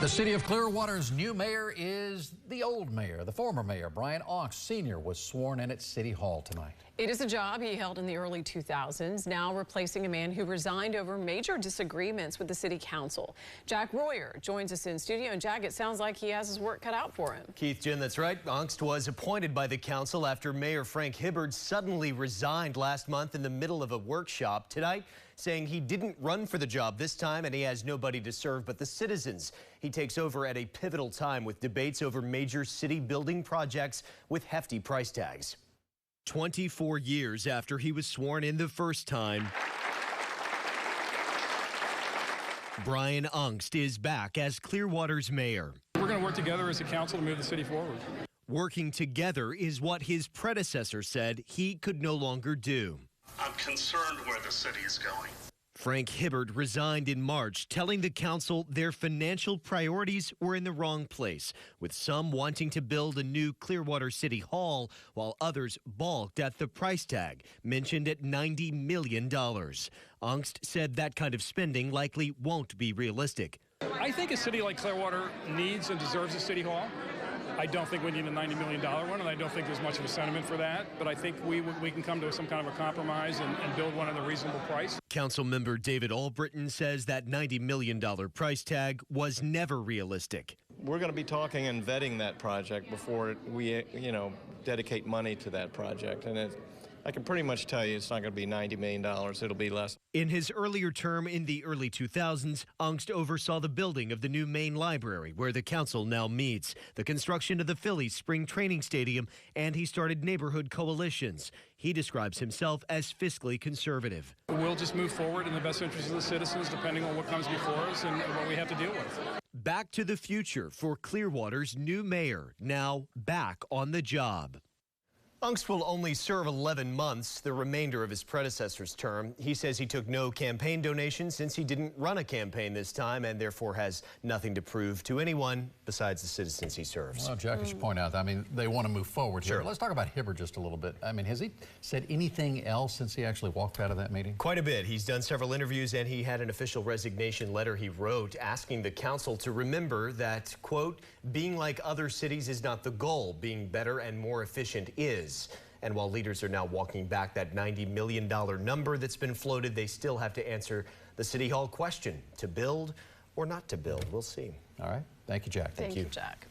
The city of Clearwater's new mayor is the old mayor. The former mayor, Brian Augst Sr., was sworn in at City Hall tonight. It is a job he held in the early 2000s, now replacing a man who resigned over major disagreements with the city council. Jack Royer joins us in studio. And Jack, it sounds like he has his work cut out for him. Keith, Jen, that's right. Augst was appointed by the council after Mayor Frank Hibbard suddenly resigned last month in the middle of a workshop. Tonight, saying he didn't run for the job this time and he has nobody to serve but the citizens. He takes over at a pivotal time with debates over major city building projects with hefty price tags. 24 years after he was sworn in the first time, Brian Augst is back as Clearwater's mayor. We're going to work together as a council to move the city forward. Working together is what his predecessor said he could no longer do. I'm concerned where the city is going. Frank Hibbard resigned in March, telling the council their financial priorities were in the wrong place, with some wanting to build a new Clearwater City Hall, while others balked at the price tag, mentioned at $90 million. Augst said that kind of spending likely won't be realistic. I think a city like Clearwater needs and deserves a city hall. I don't think we need a $90 million one, and I don't think there's much of a sentiment for that. But I think we can come to some kind of a compromise and build one at a reasonable price. Council member David Albritton says that $90 million price tag was never realistic. We're going to be talking and vetting that project before we, dedicate money to that project. And I can pretty much tell you it's not going to be $90 million. It'll be less. In his earlier term in the early 2000s, Augst oversaw the building of the new main library where the council now meets, the construction of the Phillies spring training stadium, and he started neighborhood coalitions. He describes himself as fiscally conservative. We'll just move forward in the best interest of the citizens, depending on what comes before us and what we have to deal with. Back to the future for Clearwater's new mayor, now back on the job. Augst will only serve 11 months, the remainder of his predecessor's term. He says he took no campaign donations since he didn't run a campaign this time and therefore has nothing to prove to anyone besides the citizens he serves. Well, Jack, as you point out, they want to move forward here. Sure. Let's talk about Hibbard just a little bit. Has he said anything else since he actually walked out of that meeting? Quite a bit. He's done several interviews and he had an official resignation letter he wrote asking the council to remember that, quote, being like other cities is not the goal. Being better and more efficient is. And while leaders are now walking back that $90 million number that's been floated, they still have to answer the City Hall question, to build or not to build. We'll see. All right. Thank you, Jack. Thank you, Jack.